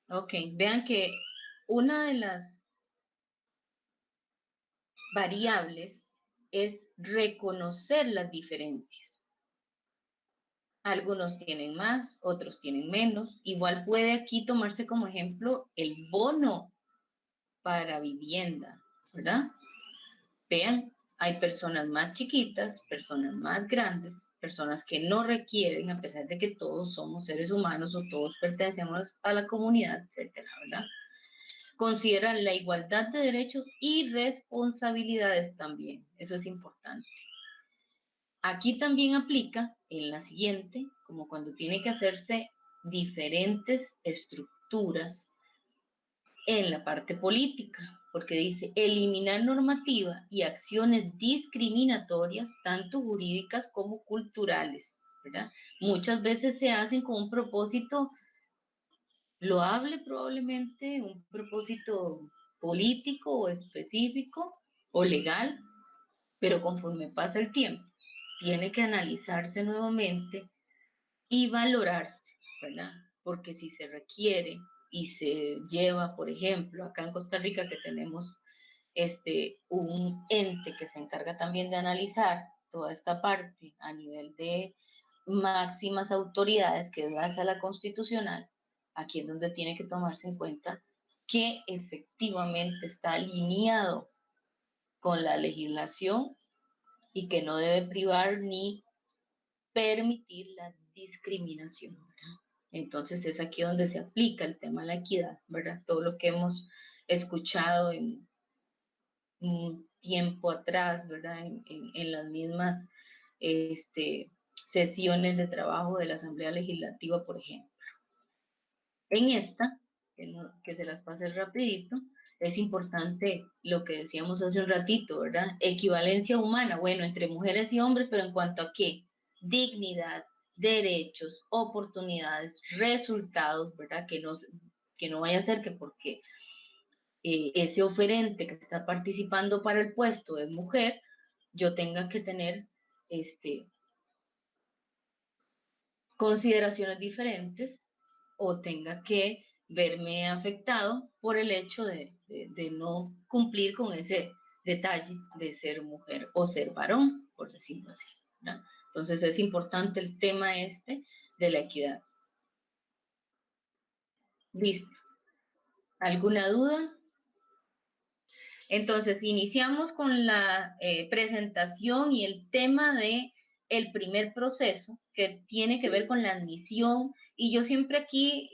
Ok, vean que una de las variables es reconocer las diferencias. Algunos tienen más, otros tienen menos. Igual puede aquí tomarse como ejemplo el bono para vivienda, ¿verdad? Vean, hay personas más chiquitas, personas más grandes, personas que no requieren, a pesar de que todos somos seres humanos o todos pertenecemos a la comunidad, etcétera, ¿verdad? Consideran la igualdad de derechos y responsabilidades también. Eso es importante. Aquí también aplica en la siguiente, como cuando tiene que hacerse diferentes estructuras en la parte política, porque dice eliminar normativa y acciones discriminatorias, tanto jurídicas como culturales, ¿verdad? Muchas veces se hacen con un propósito loable probablemente, un propósito político o específico o legal, pero conforme pasa el tiempo, tiene que analizarse nuevamente y valorarse, ¿verdad? Porque si se requiere y se lleva, por ejemplo, acá en Costa Rica que tenemos un ente que se encarga también de analizar toda esta parte a nivel de máximas autoridades, que es la sala constitucional, aquí es donde tiene que tomarse en cuenta que efectivamente está alineado con la legislación y que no debe privar ni permitir la discriminación, ¿verdad? Entonces es aquí donde se aplica el tema de la equidad, ¿verdad? Todo lo que hemos escuchado en un tiempo atrás, ¿verdad? En las mismas sesiones de trabajo de la Asamblea Legislativa, por ejemplo. En esta, que se las pase rapidito, es importante lo que decíamos hace un ratito, ¿verdad? Equivalencia humana, bueno, entre mujeres y hombres, pero en cuanto a qué? Dignidad, derechos, oportunidades, resultados, ¿verdad? Que no vaya a ser que porque ese oferente que está participando para el puesto es mujer, yo tenga que tener consideraciones diferentes o tenga que verme afectado por el hecho de no cumplir con ese detalle de ser mujer o ser varón, por decirlo así, ¿verdad? Entonces es importante el tema de la equidad. Listo. ¿Alguna duda? Entonces, iniciamos con la presentación y el tema de el primer proceso, que tiene que ver con la admisión, y yo siempre aquí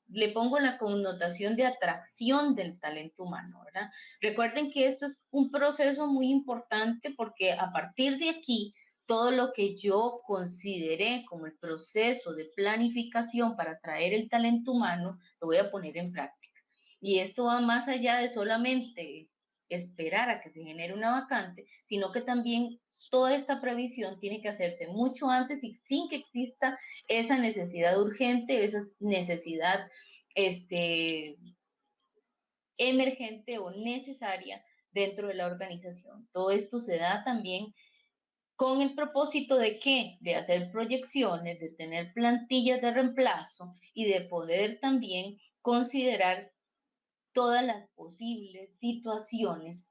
le pongo la connotación de atracción del talento humano, ¿verdad? Recuerden que esto es un proceso muy importante porque a partir de aquí, todo lo que yo consideré como el proceso de planificación para atraer el talento humano, lo voy a poner en práctica. Y esto va más allá de solamente esperar a que se genere una vacante, sino que también toda esta previsión tiene que hacerse mucho antes y sin que exista esa necesidad urgente, esa necesidad emergente o necesaria dentro de la organización. Todo esto se da también con el propósito de qué? De hacer proyecciones, de tener plantillas de reemplazo y de poder también considerar todas las posibles situaciones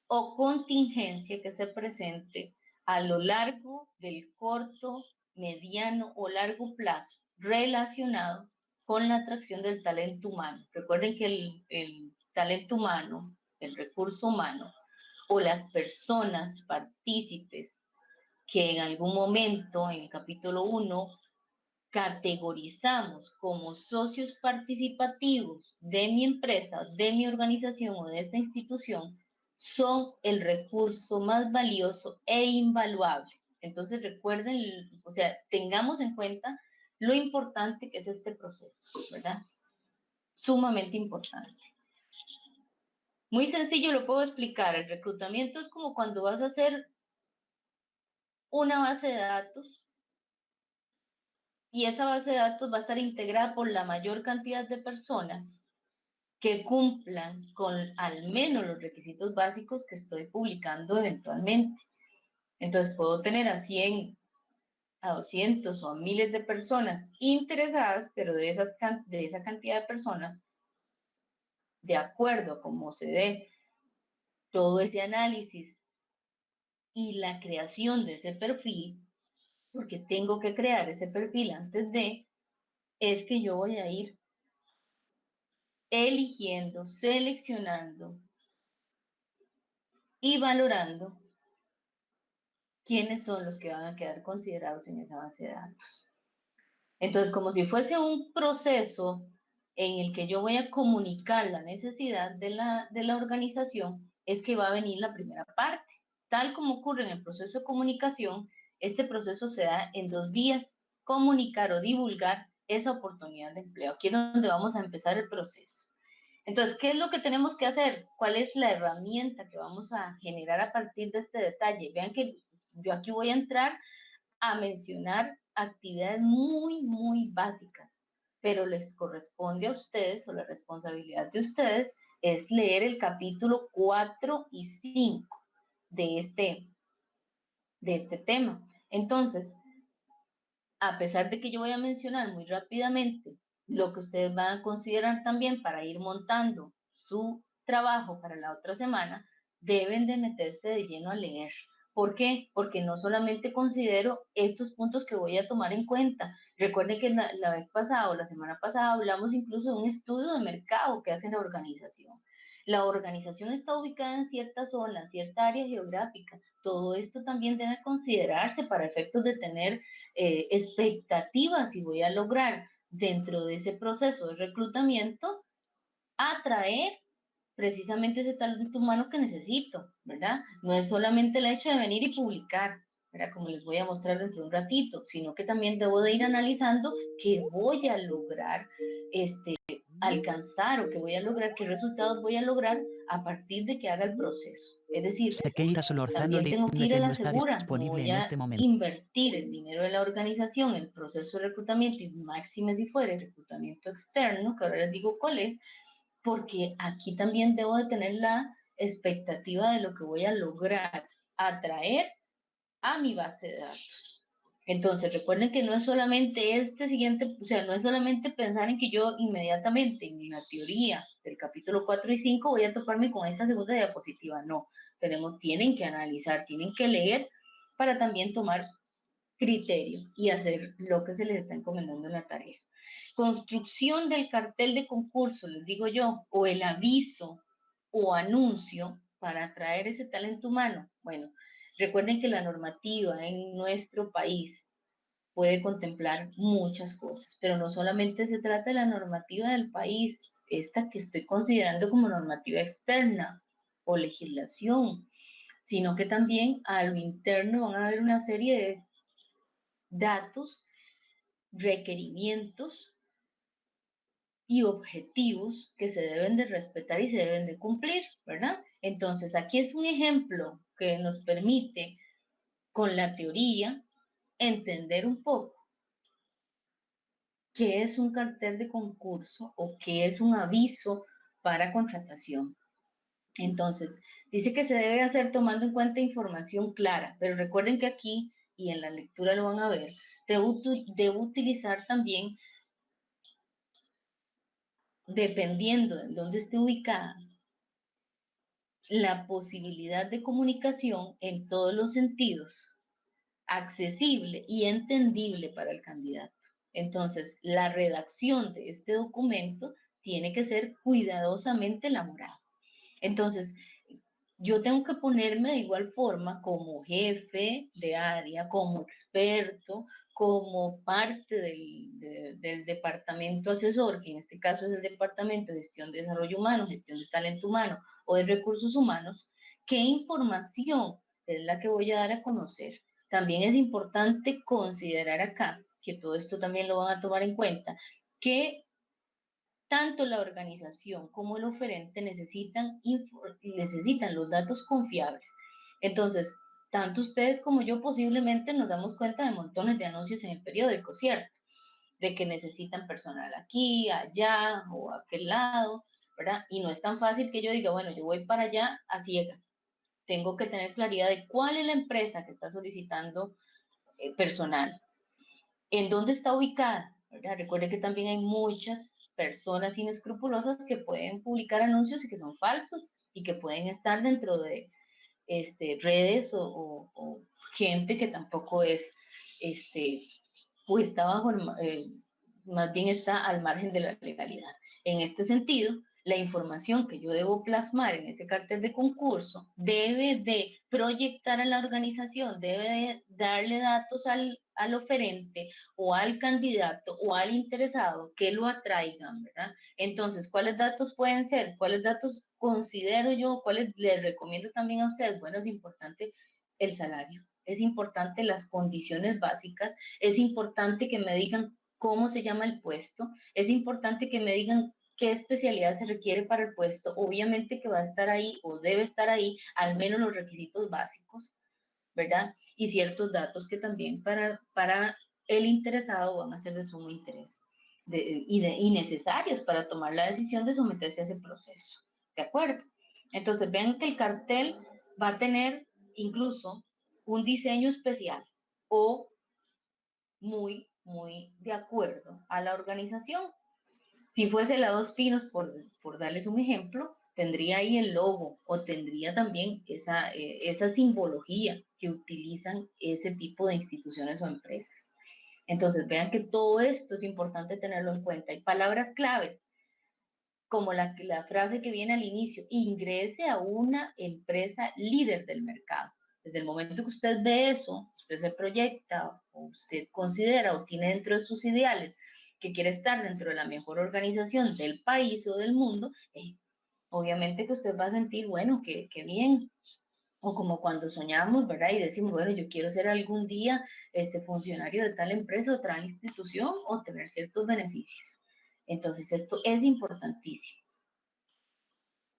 o contingencia que se presente a lo largo del corto, mediano o largo plazo relacionado con la atracción del talento humano. Recuerden que el talento humano, el recurso humano o las personas partícipes que en algún momento en el capítulo 1 categorizamos como socios participativos de mi empresa, de mi organización o de esta institución, son el recurso más valioso e invaluable. Entonces recuerden, o sea, tengamos en cuenta lo importante que es este proceso, ¿verdad? Sumamente importante. Muy sencillo lo puedo explicar. El reclutamiento es como cuando vas a hacer una base de datos y esa base de datos va a estar integrada por la mayor cantidad de personas que cumplan con al menos los requisitos básicos que estoy publicando eventualmente. Entonces puedo tener a 100 a 200 o a miles de personas interesadas, pero de esa cantidad de personas, de acuerdo a cómo se dé todo ese análisis y la creación de ese perfil, porque tengo que crear ese perfil antes de, es que yo voy a ir eligiendo, seleccionando y valorando quiénes son los que van a quedar considerados en esa base de datos. Entonces, como si fuese un proceso en el que yo voy a comunicar la necesidad de la organización, es que va a venir la primera parte. Tal como ocurre en el proceso de comunicación, este proceso se da en 2 vías: comunicar o divulgar esa oportunidad de empleo. Aquí es donde vamos a empezar el proceso. Entonces, ¿qué es lo que tenemos que hacer? ¿Cuál es la herramienta que vamos a generar a partir de este detalle? Vean que yo aquí voy a entrar a mencionar actividades muy, muy básicas, pero les corresponde a ustedes, o la responsabilidad de ustedes es leer el capítulo 4 y 5 de este tema. Entonces, a pesar de que yo voy a mencionar muy rápidamente lo que ustedes van a considerar también para ir montando su trabajo para la otra semana, deben de meterse de lleno a leer. ¿Por qué? Porque no solamente considero estos puntos que voy a tomar en cuenta. Recuerden que la vez pasada o la semana pasada hablamos incluso de un estudio de mercado que hace la organización. La organización está ubicada en cierta zona, en cierta área geográfica. Todo esto también debe considerarse para efectos de tener expectativas y voy a lograr dentro de ese proceso de reclutamiento atraer precisamente ese talento humano que necesito, ¿verdad? No es solamente el hecho de venir y publicar, ¿verdad? Como les voy a mostrar dentro de un ratito, sino que también debo de ir analizando qué voy a lograr alcanzar o qué voy a lograr, qué resultados voy a lograr a partir de que haga el proceso. Es decir, Sequeira Solorzano también tengo que ir a no la está segura, no disponible voy en a este momento. invertir el dinero de la organización en el proceso de reclutamiento y máxime si fuera el reclutamiento externo, que ahora les digo cuál es, porque aquí también debo de tener la expectativa de lo que voy a lograr atraer a mi base de datos. Entonces, recuerden que no es solamente este siguiente, o sea, no es solamente pensar en que yo inmediatamente en la teoría del capítulo 4 y 5 voy a toparme con esta segunda diapositiva, no. Tienen que analizar, tienen que leer para también tomar criterio y hacer lo que se les está encomendando en la tarea. Construcción del cartel de concurso, les digo yo, o el aviso o anuncio para atraer ese talento humano. Bueno, recuerden que la normativa en nuestro país puede contemplar muchas cosas, pero no solamente se trata de la normativa del país, esta que estoy considerando como normativa externa o legislación, sino que también a lo interno van a haber una serie de datos, requerimientos y objetivos que se deben de respetar y se deben de cumplir, ¿verdad? Entonces, aquí es un ejemplo que nos permite, con la teoría, entender un poco qué es un cartel de concurso o qué es un aviso para contratación. Entonces, dice que se debe hacer tomando en cuenta información clara, pero recuerden que aquí, y en la lectura lo van a ver, debo utilizar también, dependiendo de dónde esté ubicada, la posibilidad de comunicación en todos los sentidos, accesible y entendible para el candidato. Entonces, la redacción de este documento tiene que ser cuidadosamente elaborada. Entonces, yo tengo que ponerme de igual forma como jefe de área, como experto, como parte del departamento asesor, que en este caso es el Departamento de Gestión de Desarrollo Humano, Gestión de Talento Humano o de Recursos Humanos, qué información es la que voy a dar a conocer. También es importante considerar acá, que todo esto también lo van a tomar en cuenta, que tanto la organización como el oferente necesitan los datos confiables. Entonces, tanto ustedes como yo posiblemente nos damos cuenta de montones de anuncios en el periódico, ¿cierto? De que necesitan personal aquí, allá o a aquel lado, ¿verdad? Y no es tan fácil que yo diga, bueno, yo voy para allá a ciegas. Tengo que tener claridad de cuál es la empresa que está solicitando personal. ¿En dónde está ubicada? ¿Verdad? Recuerde que también hay muchas personas inescrupulosas que pueden publicar anuncios y que son falsos y que pueden estar dentro de redes o gente que tampoco es, o está bajo, más bien está al margen de la legalidad. En este sentido, la información que yo debo plasmar en ese cartel de concurso debe de proyectar a la organización, debe de darle datos al oferente o al candidato o al interesado que lo atraigan, ¿verdad? Entonces, ¿cuáles datos pueden ser? ¿Cuáles datos considero yo? ¿Cuáles les recomiendo también a ustedes? Bueno, es importante el salario, es importante las condiciones básicas, es importante que me digan cómo se llama el puesto, es importante que me digan qué especialidad se requiere para el puesto, obviamente que va a estar ahí o debe estar ahí al menos los requisitos básicos, ¿verdad? Y ciertos datos que también para el interesado van a ser de sumo interés y necesarios para tomar la decisión de someterse a ese proceso, ¿de acuerdo? Entonces, vean que el cartel va a tener incluso un diseño especial o muy de acuerdo a la organización. Si fuese la Dos Pinos, por darles un ejemplo, tendría ahí el logo o tendría también esa simbología que utilizan ese tipo de instituciones o empresas. Entonces, vean que todo esto es importante tenerlo en cuenta. Hay palabras claves, como la frase que viene al inicio, ingrese a una empresa líder del mercado. Desde el momento que usted ve eso, usted se proyecta, o usted considera o tiene dentro de sus ideales que quiere estar dentro de la mejor organización del país o del mundo, obviamente que usted va a sentir, bueno, que bien. O como cuando soñamos, ¿verdad? Y decimos, bueno, yo quiero ser algún día funcionario de tal empresa o tal institución o tener ciertos beneficios. Entonces, esto es importantísimo.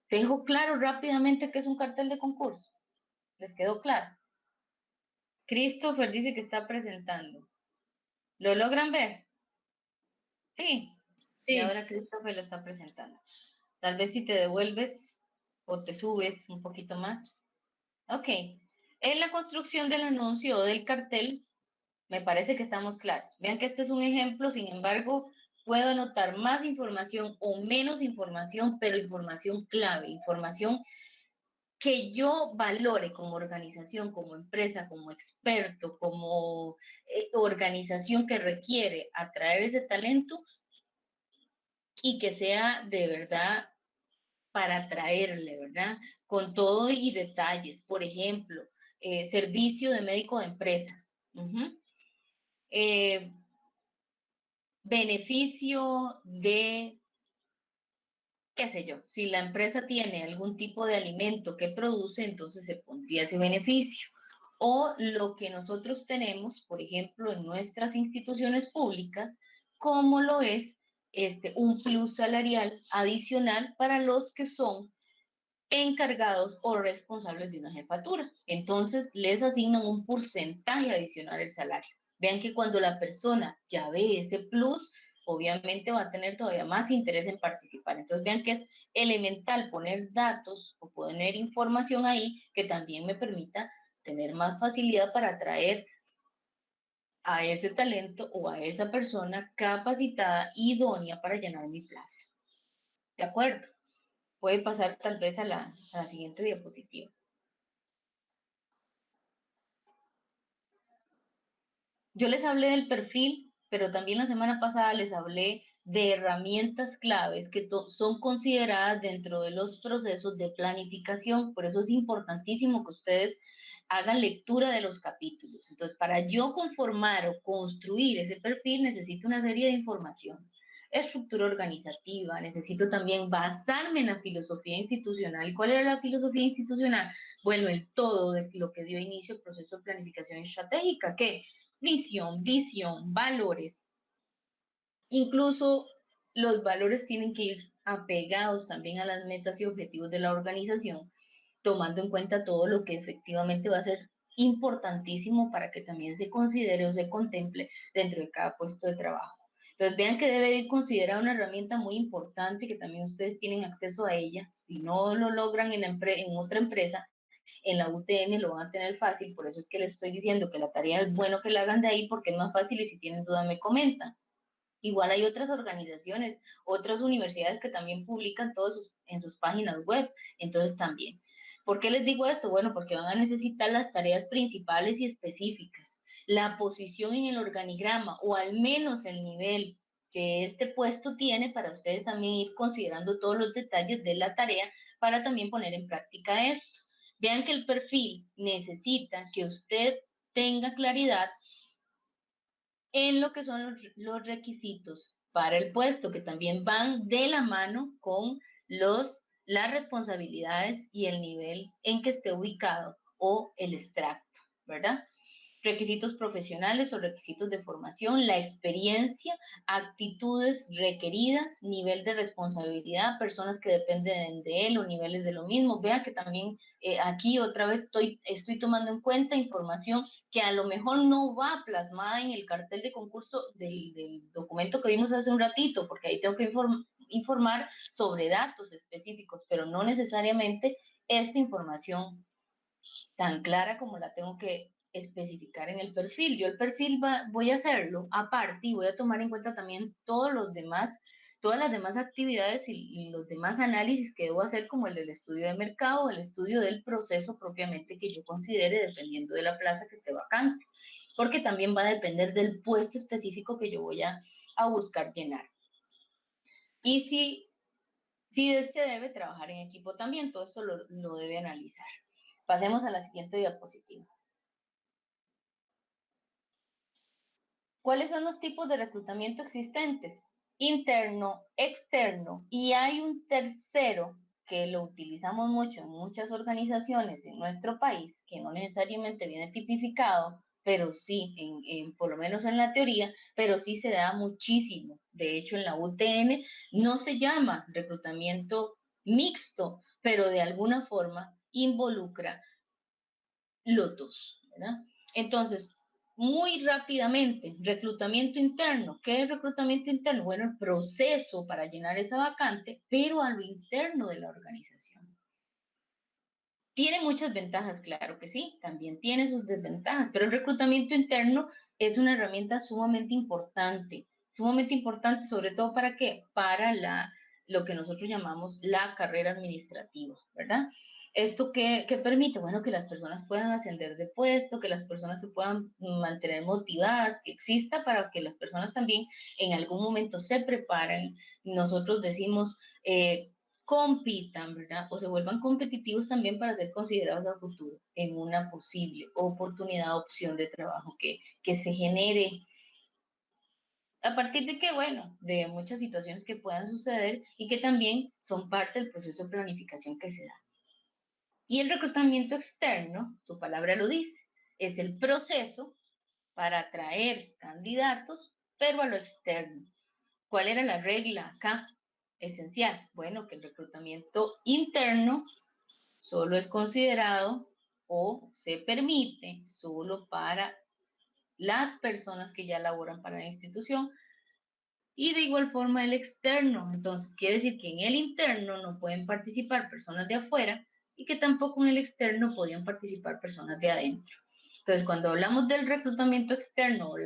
¿Te dejo claro rápidamente qué es un cartel de concurso? ¿Les quedó claro? Christopher dice que está presentando. ¿Lo logran ver? Sí. Y Sí. ahora Christopher lo está presentando. Tal vez si te devuelves o te subes un poquito más. Ok. En la construcción del anuncio o del cartel, me parece que estamos claros. Vean que este es un ejemplo, sin embargo, puedo anotar más información o menos información, pero información clave, información que yo valore como organización, como empresa, como experto, como organización que requiere atraer ese talento y que sea de verdad para atraerle, ¿verdad? Con todo y detalles. Por ejemplo, servicio de médico de empresa. Beneficio de, qué sé yo, si la empresa tiene algún tipo de alimento que produce, entonces se pondría ese beneficio. O lo que nosotros tenemos, por ejemplo, en nuestras instituciones públicas, como lo es un plus salarial adicional para los que son encargados o responsables de una jefatura. Entonces, les asignan un porcentaje adicional del salario. Vean que cuando la persona ya ve ese plus, obviamente va a tener todavía más interés en participar. Entonces, vean que es elemental poner datos o poner información ahí que también me permita tener más facilidad para atraer a ese talento o a esa persona capacitada, idónea para llenar mi plaza. ¿De acuerdo? Puede pasar tal vez a la siguiente diapositiva. Yo les hablé del perfil, pero también la semana pasada les hablé de herramientas claves que son consideradas dentro de los procesos de planificación. Por eso es importantísimo que ustedes hagan lectura de los capítulos. Entonces, para yo conformar o construir ese perfil, necesito una serie de información. Estructura organizativa, necesito también basarme en la filosofía institucional. ¿Y cuál era la filosofía institucional? Bueno, el todo de lo que dio inicio al proceso de planificación estratégica, que misión, visión, valores. Incluso los valores tienen que ir apegados también a las metas y objetivos de la organización, tomando en cuenta todo lo que efectivamente va a ser importantísimo para que también se considere o se contemple dentro de cada puesto de trabajo. Entonces vean que debe de considerar una herramienta muy importante que también ustedes tienen acceso a ella. Si no lo logran en otra empresa, en la UTN lo van a tener fácil, por eso es que les estoy diciendo que la tarea es bueno que la hagan de ahí porque es más fácil y si tienen duda me comentan. Igual hay otras organizaciones, otras universidades que también publican todos en sus páginas web, entonces también. ¿Por qué les digo esto? Bueno, porque van a necesitar las tareas principales y específicas, la posición en el organigrama o al menos el nivel que este puesto tiene para ustedes también ir considerando todos los detalles de la tarea para también poner en práctica esto. Vean que el perfil necesita que usted tenga claridad en lo que son los requisitos para el puesto, que también van de la mano con las responsabilidades y el nivel en que esté ubicado o el extracto, ¿verdad? Requisitos profesionales o requisitos de formación, la experiencia, actitudes requeridas, nivel de responsabilidad, personas que dependen de él o niveles de lo mismo. Vean que también aquí otra vez estoy tomando en cuenta información que a lo mejor no va plasmada en el cartel de concurso del documento que vimos hace un ratito, porque ahí tengo que informar sobre datos específicos, pero no necesariamente esta información tan clara como la tengo que especificar en el perfil. Yo el perfil voy a hacerlo aparte y voy a tomar en cuenta también todas las demás actividades y los demás análisis que debo hacer, como el del estudio de mercado, el estudio del proceso propiamente que yo considere, dependiendo de la plaza que esté vacante, porque también va a depender del puesto específico que yo voy a buscar llenar. Y si se debe trabajar en equipo también, todo esto lo debe analizar. Pasemos a la siguiente diapositiva. ¿Cuáles son los tipos de reclutamiento existentes? Interno, externo, y hay un tercero que lo utilizamos mucho en muchas organizaciones en nuestro país, que no necesariamente viene tipificado, pero sí, por lo menos en la teoría, pero sí se da muchísimo. De hecho, en la UTN no se llama reclutamiento mixto, pero de alguna forma involucra los dos, ¿verdad? Entonces, muy rápidamente, reclutamiento interno. ¿Qué es reclutamiento interno? Bueno, el proceso para llenar esa vacante, pero a lo interno de la organización. Tiene muchas ventajas, claro que sí, también tiene sus desventajas, pero el reclutamiento interno es una herramienta sumamente importante, sobre todo para qué, para lo que nosotros llamamos la carrera administrativa, ¿verdad? ¿Esto qué permite? Bueno, que las personas puedan ascender de puesto, que las personas se puedan mantener motivadas, que exista para que las personas también en algún momento se preparen. Nosotros decimos, compitan, ¿verdad? O se vuelvan competitivos también para ser considerados a futuro en una posible oportunidad, opción de trabajo que se genere a partir de que, bueno, de muchas situaciones que puedan suceder y que también son parte del proceso de planificación que se da. Y el reclutamiento externo, su palabra lo dice, es el proceso para atraer candidatos, pero a lo externo. ¿Cuál era la regla acá? Esencial. Bueno, que el reclutamiento interno solo es considerado o se permite solo para las personas que ya laboran para la institución y de igual forma el externo. Entonces, quiere decir que en el interno no pueden participar personas de afuera y que tampoco en el externo podían participar personas de adentro. Entonces, cuando hablamos del reclutamiento externo o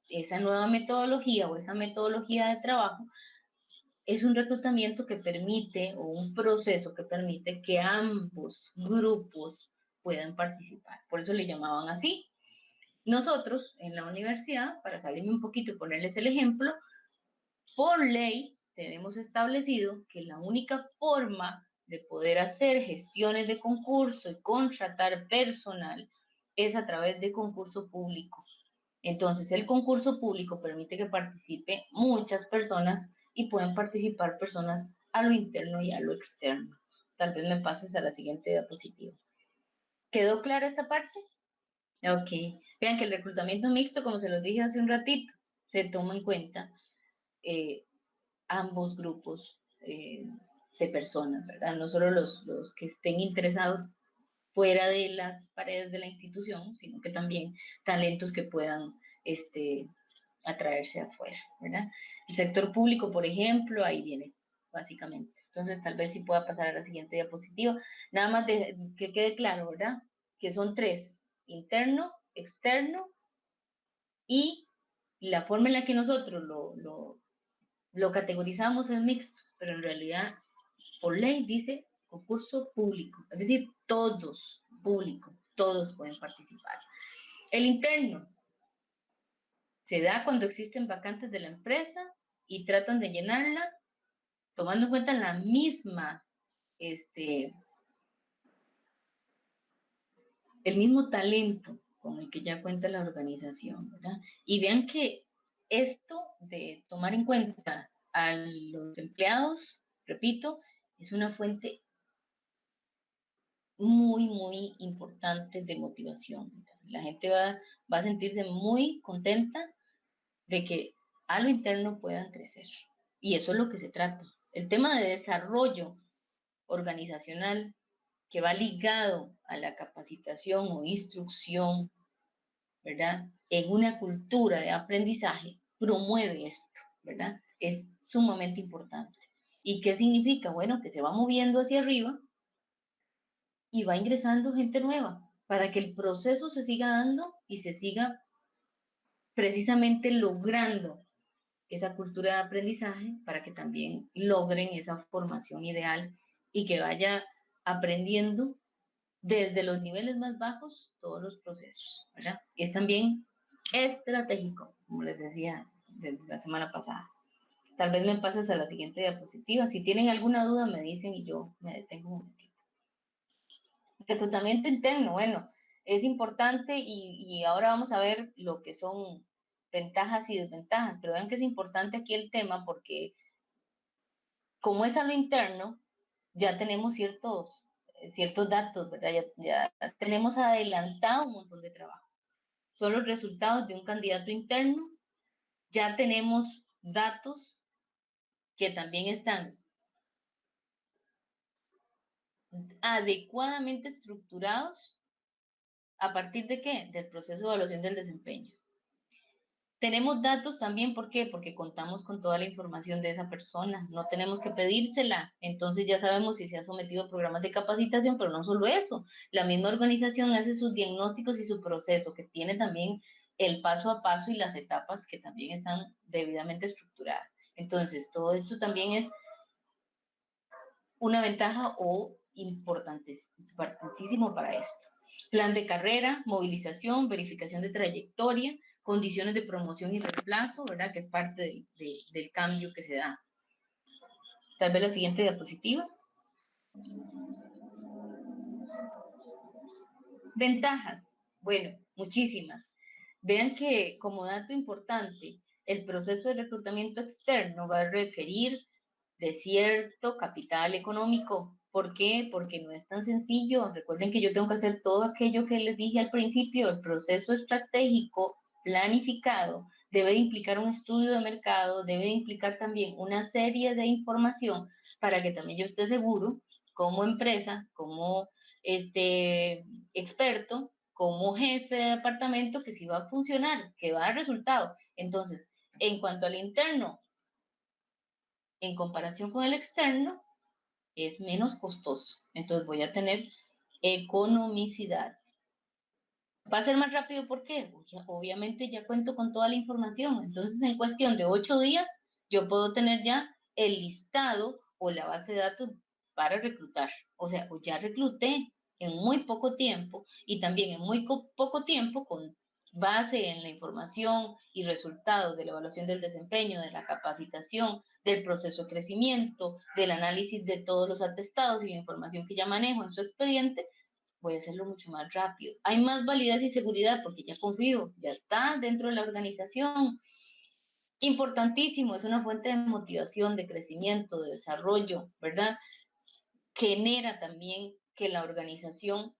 esa nueva metodología o esa metodología de trabajo, es un reclutamiento que permite o un proceso que permite que ambos grupos puedan participar. Por eso le llamaban así. Nosotros en la universidad, para salirme un poquito y ponerles el ejemplo, por ley tenemos establecido que la única forma de poder hacer gestiones de concurso y contratar personal es a través de concurso público. Entonces, el concurso público permite que participe muchas personas y pueden participar personas a lo interno y a lo externo. Tal vez me pases a la siguiente diapositiva. ¿Quedó clara esta parte? Ok. Vean que el reclutamiento mixto, como se los dije hace un ratito, se toma en cuenta ambos grupos de personas, ¿verdad? No solo los que estén interesados fuera de las paredes de la institución, sino que también talentos que puedan atraerse afuera, ¿verdad? El sector público, por ejemplo, ahí viene básicamente Entonces, tal vez sí pueda pasar a la siguiente diapositiva. Nada más que quede claro, ¿verdad? Que son tres: interno, externo, y la forma en la que nosotros lo categorizamos es mixto, pero en realidad, por ley, dice concurso público, es decir, todos, público, todos pueden participar. El interno se da cuando existen vacantes de la empresa y tratan de llenarla tomando en cuenta la misma, el mismo talento con el que ya cuenta la organización, ¿verdad? Y vean que esto de tomar en cuenta a los empleados, repito, es una fuente muy, muy importante de motivación. La gente va a sentirse muy contenta de que a lo interno puedan crecer. Y eso es lo que se trata. El tema de desarrollo organizacional que va ligado a la capacitación o instrucción, ¿verdad? En una cultura de aprendizaje, promueve esto, ¿verdad? Es sumamente importante. ¿Y qué significa? Bueno, que se va moviendo hacia arriba y va ingresando gente nueva para que el proceso se siga dando y se siga precisamente logrando esa cultura de aprendizaje para que también logren esa formación ideal y que vaya aprendiendo desde los niveles más bajos todos los procesos, ¿verdad? Es también estratégico, como les decía desde la semana pasada. Tal vez me pases a la siguiente diapositiva. Si tienen alguna duda me dicen y yo me detengo un momentito. Reclutamiento interno, bueno, es importante y ahora vamos a ver lo que son ventajas y desventajas, pero vean que es importante aquí el tema porque como es a lo interno, ya tenemos ciertos datos, ¿verdad? Ya tenemos adelantado un montón de trabajo. Son los resultados de un candidato interno, ya tenemos datos que también están adecuadamente estructurados a partir de qué? Del proceso de evaluación del desempeño. Tenemos datos también, ¿por qué? Porque contamos con toda la información de esa persona, no tenemos que pedírsela, entonces ya sabemos si se ha sometido a programas de capacitación, pero no solo eso, la misma organización hace sus diagnósticos y su proceso, que tiene también el paso a paso y las etapas que también están debidamente estructuradas. Entonces, todo esto también es una ventaja o importantísimo para esto. Plan de carrera, movilización, verificación de trayectoria, condiciones de promoción y reemplazo, ¿verdad? Que es parte del cambio que se da. Tal vez la siguiente diapositiva. Ventajas. Bueno, muchísimas. Vean que como dato importante, el proceso de reclutamiento externo va a requerir de cierto capital económico. ¿Por qué? Porque no es tan sencillo. Recuerden que yo tengo que hacer todo aquello que les dije al principio. El proceso estratégico planificado debe de implicar un estudio de mercado, debe de implicar también una serie de información para que también yo esté seguro como empresa, como experto, como jefe de departamento, que sí va a funcionar, que va a dar resultado. Entonces, en cuanto al interno, en comparación con el externo, es menos costoso. Entonces voy a tener economicidad. Va a ser más rápido, ¿por qué? Obviamente ya cuento con toda la información. Entonces, en cuestión de 8 días, yo puedo tener ya el listado o la base de datos para reclutar. O sea, ya recluté en muy poco tiempo y también en muy poco tiempo con base en la información y resultados de la evaluación del desempeño, de la capacitación, del proceso de crecimiento, del análisis de todos los atestados y la información que ya manejo en su expediente, voy a hacerlo mucho más rápido. Hay más validez y seguridad porque ya confío, ya está dentro de la organización. Importantísimo, es una fuente de motivación, de crecimiento, de desarrollo, ¿verdad? Genera también que la organización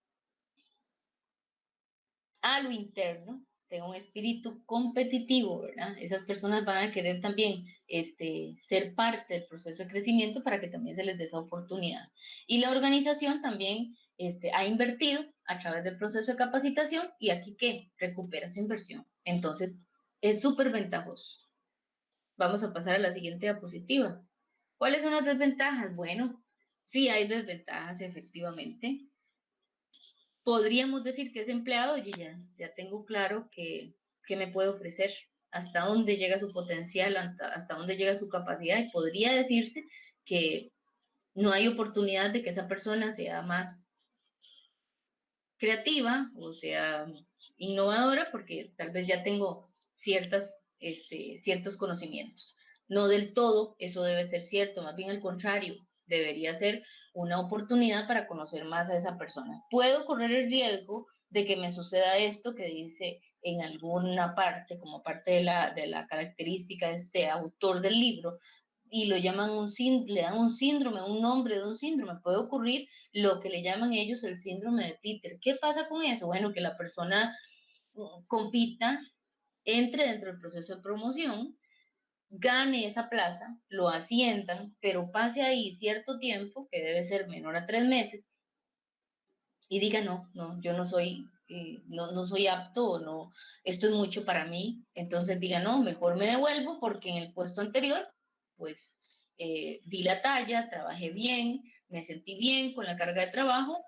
a lo interno tenga un espíritu competitivo, ¿verdad? Esas personas van a querer también ser parte del proceso de crecimiento para que también se les dé esa oportunidad. Y la organización también ha invertido a través del proceso de capacitación y aquí ¿qué? Recupera su inversión. Entonces, es súper ventajoso. Vamos a pasar a la siguiente diapositiva. ¿Cuáles son las desventajas? Bueno, sí hay desventajas, efectivamente. Podríamos decir que ese empleado, oye, ya tengo claro que me puede ofrecer, hasta dónde llega su potencial, hasta dónde llega su capacidad, y podría decirse que no hay oportunidad de que esa persona sea más creativa o sea innovadora, porque tal vez ya tengo ciertos conocimientos. No del todo eso debe ser cierto, más bien al contrario, debería ser una oportunidad para conocer más a esa persona. Puedo correr el riesgo de que me suceda esto que dice en alguna parte, como parte de la característica de este autor del libro, y lo llaman le dan un síndrome, un nombre de un síndrome. Puede ocurrir lo que le llaman ellos el síndrome de Peter. ¿Qué pasa con eso? Bueno, que la persona compita, entre dentro del proceso de promoción, gane esa plaza, lo asciendan, pero pase ahí cierto tiempo, que debe ser menor a 3 meses, y diga, no, yo no soy apto, no, esto es mucho para mí, entonces diga, no, mejor me devuelvo porque en el puesto anterior, pues, di la talla, trabajé bien, me sentí bien con la carga de trabajo,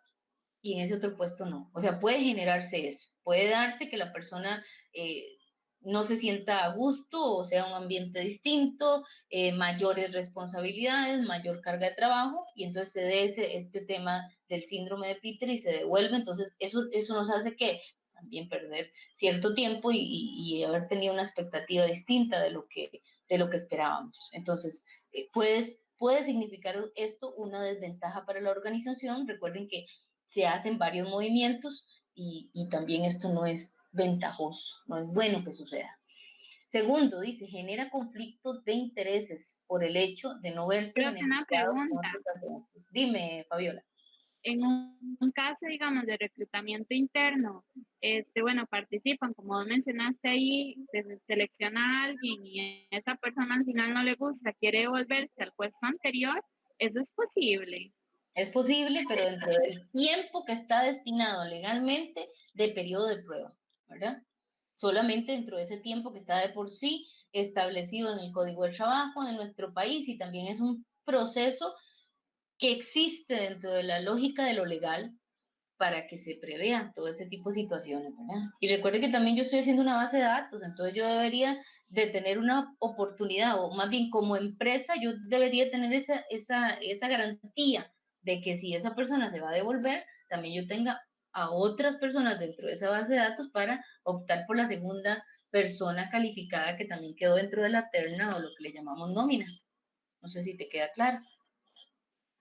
y en ese otro puesto no. O sea, puede generarse eso, puede darse que la persona no se sienta a gusto o sea un ambiente distinto, mayores responsabilidades, mayor carga de trabajo, y entonces se dé este tema del síndrome de Peter y se devuelve. Entonces eso nos hace que también perder cierto tiempo y haber tenido una expectativa distinta de lo que esperábamos. Entonces, puede significar esto una desventaja para la organización. Recuerden que se hacen varios movimientos y también esto no es ventajoso, no es bueno que suceda. Segundo, dice, genera conflictos de intereses por el hecho de no verse Pero es una beneficiado con pregunta. otros asuntos. Dime, Fabiola. En un caso, digamos, de reclutamiento interno, bueno, participan, como vos mencionaste ahí, se selecciona a alguien y esa persona al final no le gusta, quiere volverse al puesto anterior, eso es posible. Es posible, pero dentro del tiempo que está destinado legalmente de periodo de prueba, ¿verdad? Solamente dentro de ese tiempo que está de por sí establecido en el Código del Trabajo de nuestro país, y también es un proceso que existe dentro de la lógica de lo legal para que se prevean todo ese tipo de situaciones, ¿verdad? Y recuerde que también yo estoy haciendo una base de datos, entonces yo debería de tener una oportunidad, o más bien como empresa, yo debería tener esa garantía de que si esa persona se va a devolver, también yo tenga a otras personas dentro de esa base de datos para optar por la segunda persona calificada que también quedó dentro de la terna o lo que le llamamos nómina. No sé si te queda claro.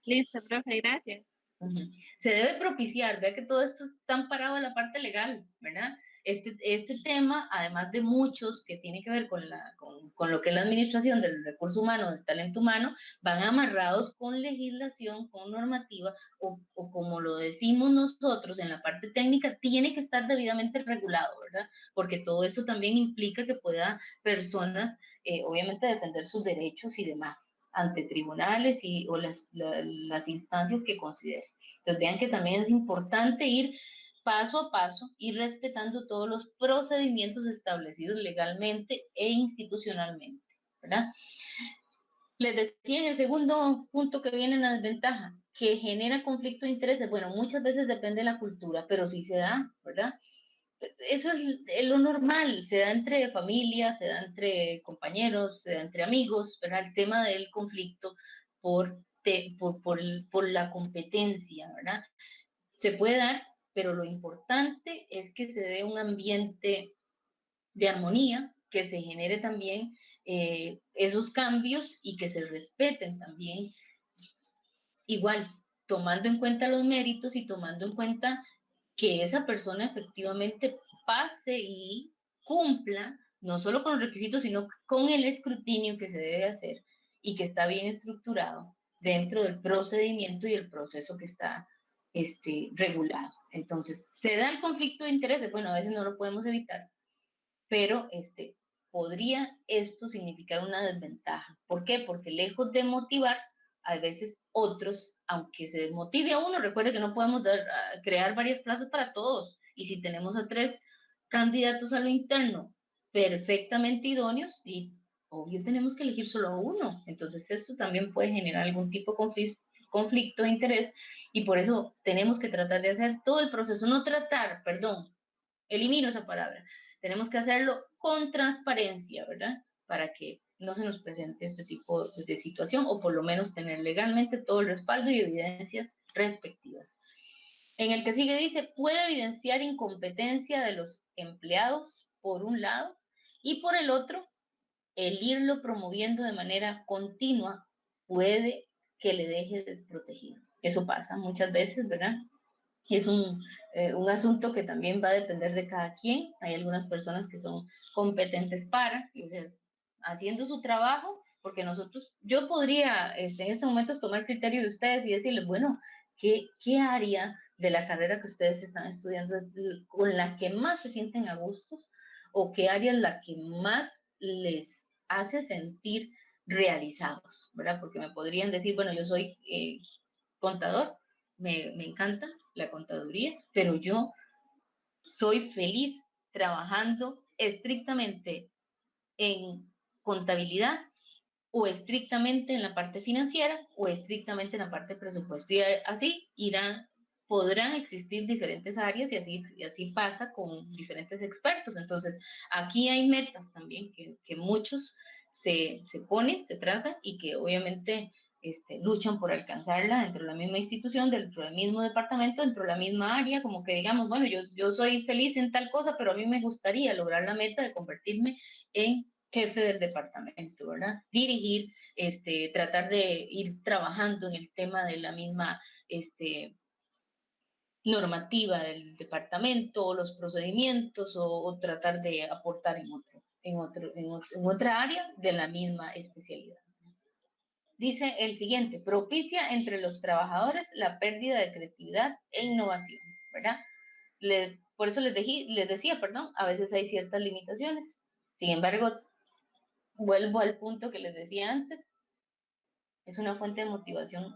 Listo, profe, gracias. Ujú. Se debe propiciar, vea que todo esto está amparado en la parte legal, ¿verdad? Este tema, además de muchos que tiene que ver con lo que es la administración del recurso humano, del talento humano, van amarrados con legislación, con normativa, o como lo decimos nosotros en la parte técnica, tiene que estar debidamente regulado, ¿verdad? Porque todo eso también implica que pueda personas, obviamente, defender sus derechos y demás ante tribunales o las instancias que consideren. Entonces vean que también es importante ir paso a paso y respetando todos los procedimientos establecidos legalmente e institucionalmente, ¿verdad? Les decía en el segundo punto que viene la desventaja, que genera conflicto de intereses. Bueno, muchas veces depende de la cultura, pero sí se da, ¿verdad? Eso es lo normal, se da entre familias, se da entre compañeros, se da entre amigos, ¿verdad? El tema del conflicto por la competencia, ¿verdad? Se puede dar, pero lo importante es que se dé un ambiente de armonía, que se genere también esos cambios y que se respeten también igual, tomando en cuenta los méritos y tomando en cuenta que esa persona efectivamente pase y cumpla, no solo con los requisitos, sino con el escrutinio que se debe hacer y que está bien estructurado dentro del procedimiento y el proceso que está regulado. Entonces, se da el conflicto de intereses, bueno, a veces no lo podemos evitar, pero podría esto significar una desventaja. ¿Por qué? Porque lejos de motivar, a veces otros, aunque se desmotive a uno, recuerde que no podemos crear varias plazas para todos, y si tenemos a 3 candidatos a lo interno perfectamente idóneos, y obvio tenemos que elegir solo a uno. Entonces esto también puede generar algún tipo de conflicto de interés y por eso tenemos que tratar de hacer todo el proceso, no tratar, perdón, elimino esa palabra, tenemos que hacerlo con transparencia, ¿verdad? Para que no se nos presente este tipo de situación o por lo menos tener legalmente todo el respaldo y evidencias respectivas. En el que sigue dice, puede evidenciar incompetencia de los empleados por un lado y por el otro, el irlo promoviendo de manera continua puede que le deje desprotegido. Eso pasa muchas veces, ¿verdad? Es un asunto que también va a depender de cada quien. Hay algunas personas que son competentes para, entonces, haciendo su trabajo, porque nosotros, yo podría en este momento tomar criterio de ustedes y decirles, bueno, ¿qué área de la carrera que ustedes están estudiando es con la que más se sienten a gustos o qué área es la que más les hace sentir realizados, ¿verdad? Porque me podrían decir, bueno, yo soy contador, me encanta la contaduría, pero yo soy feliz trabajando estrictamente en contabilidad o estrictamente en la parte financiera o estrictamente en la parte de presupuesto. Y así podrán existir diferentes áreas y así pasa con diferentes expertos. Entonces, aquí hay metas también que muchos se ponen, se trazan y que obviamente luchan por alcanzarla dentro de la misma institución, dentro del mismo departamento, dentro de la misma área, como que digamos, bueno, yo soy feliz en tal cosa, pero a mí me gustaría lograr la meta de convertirme en jefe del departamento, ¿verdad? Dirigir, tratar de ir trabajando en el tema de la misma normativa del departamento, los procedimientos, o tratar de aportar en otra área de la misma especialidad. Dice el siguiente, propicia entre los trabajadores la pérdida de creatividad e innovación, ¿verdad? Por eso les decía, perdón, a veces hay ciertas limitaciones. Sin embargo, vuelvo al punto que les decía antes, es una fuente de motivación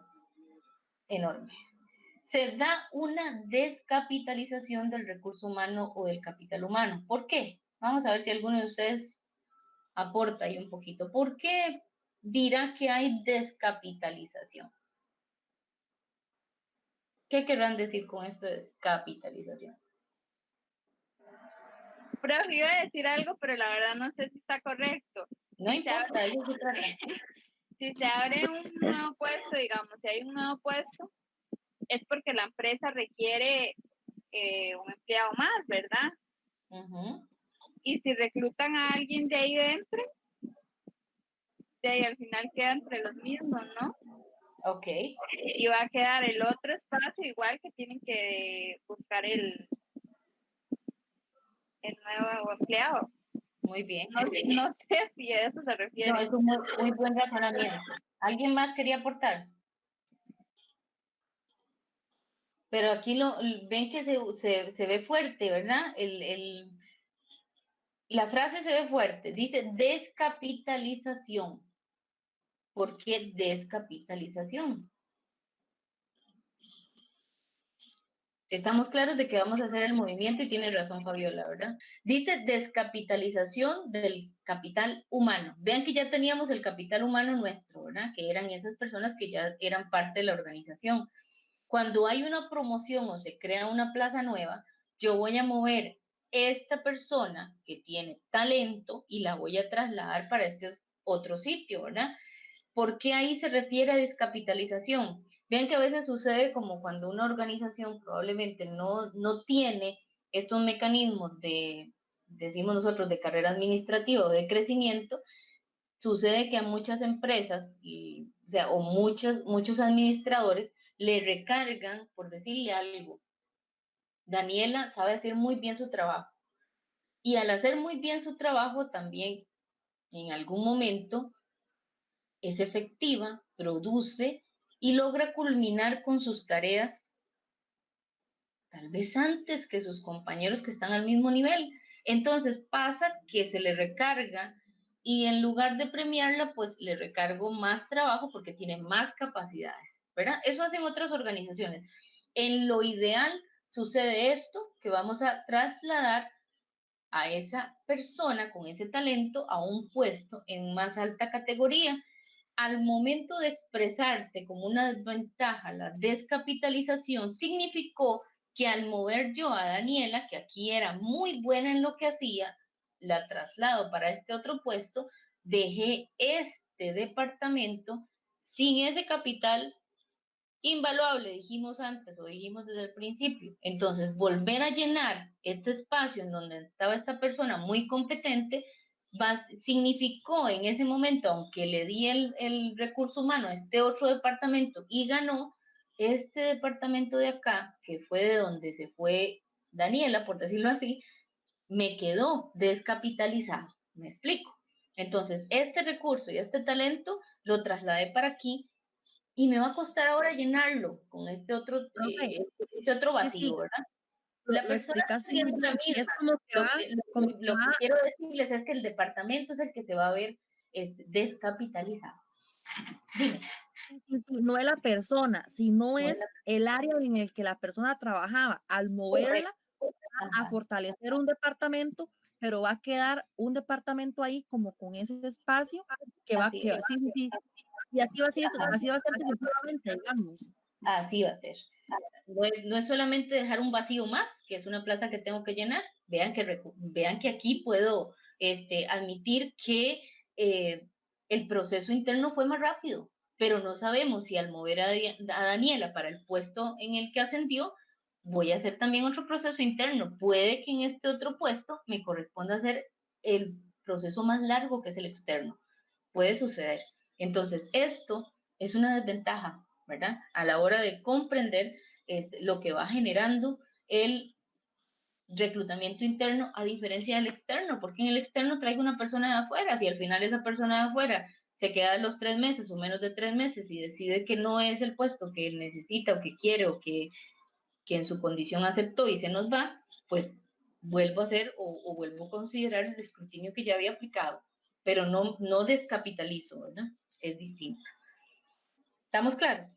enorme. Se da una descapitalización del recurso humano o del capital humano. ¿Por qué? Vamos a ver si alguno de ustedes aporta ahí un poquito. ¿Por qué dirá que hay descapitalización? ¿Qué querrán decir con esto de descapitalización? Pero iba a decir algo, pero la verdad no sé si está correcto. No importa, eso se trata. Si se abre un nuevo puesto, digamos, si hay un nuevo puesto, es porque la empresa requiere un empleado más, ¿verdad? Y si reclutan a alguien de ahí dentro, de ahí al final queda entre los mismos, ¿no? Ok. Y va a quedar el otro espacio igual que tienen que buscar el nuevo empleado. Muy bien. No sé si a eso se refiere. No, es un muy buen razonamiento. ¿Alguien más quería aportar? Pero aquí ven que se ve fuerte, ¿verdad? La frase se ve fuerte. Dice descapitalización. ¿Por qué descapitalización? Estamos claros de que vamos a hacer el movimiento y tiene razón Fabiola, ¿verdad? Dice descapitalización del capital humano. Vean que ya teníamos el capital humano nuestro, ¿verdad? Que eran esas personas que ya eran parte de la organización. Cuando hay una promoción o se crea una plaza nueva, yo voy a mover esta persona que tiene talento y la voy a trasladar para este otro sitio, ¿verdad? ¿Por qué ahí se refiere a descapitalización? Vean que a veces sucede como cuando una organización probablemente no tiene estos mecanismos decimos nosotros, de carrera administrativa o de crecimiento, sucede que a muchas empresas o muchos administradores le recargan, por decirle algo, Daniela sabe hacer muy bien su trabajo. Y al hacer muy bien su trabajo también en algún momento es efectiva, produce y logra culminar con sus tareas tal vez antes que sus compañeros que están al mismo nivel. Entonces pasa que se le recarga y en lugar de premiarla, pues le recargo más trabajo porque tiene más capacidades, ¿verdad? Eso hacen otras organizaciones. En lo ideal sucede esto, que vamos a trasladar a esa persona con ese talento a un puesto en más alta categoría. Al momento de expresarse como una desventaja, la descapitalización significó que al mover yo a Daniela, que aquí era muy buena en lo que hacía, la traslado para este otro puesto, dejé este departamento sin ese capital invaluable, dijimos antes o dijimos desde el principio. Entonces, volver a llenar este espacio en donde estaba esta persona muy competente significó en ese momento, aunque le di el recurso humano a este otro departamento y ganó, este departamento de acá, que fue de donde se fue Daniela, por decirlo así, me quedó descapitalizado. ¿Me explico? Entonces, este recurso y este talento lo trasladé para aquí y me va a costar ahora llenarlo con Profe, este otro sí, sí, vacío, ¿verdad? La lo persona explicaste sigue muy siendo la bien. Y es misma. como que Lo va, que, como lo, que lo que va, quiero decirles es que el departamento es el que se va a ver descapitalizado. Dime. sí, sí, sí, no es la persona, sino No es es el área en el que la persona trabajaba. Al moverla correcto. a Ajá. fortalecer un departamento, pero va a quedar un departamento ahí como con ese espacio Así que es. sí, sí, sí. Y así va a ser sucesivamente, digamos. Así va a ser. No es solamente dejar un vacío más, que es una plaza que tengo que llenar. Vean que aquí puedo admitir que el proceso interno fue más rápido, pero no sabemos si al mover a Daniela para el puesto en el que ascendió, voy a hacer también otro proceso interno. Puede que en este otro puesto me corresponda hacer el proceso más largo, que es el externo. Puede suceder. Entonces, esto es una desventaja, ¿verdad? A la hora de comprender lo que va generando el reclutamiento interno a diferencia del externo, porque en el externo traigo una persona de afuera, si al final esa persona de afuera se queda los 3 meses o menos de 3 meses y decide que no es el puesto que necesita o que quiere o que en su condición aceptó y se nos va, pues vuelvo a hacer o vuelvo a considerar el escrutinio que ya había aplicado, pero no descapitalizo, ¿verdad? Es distinto. ¿Estamos claros?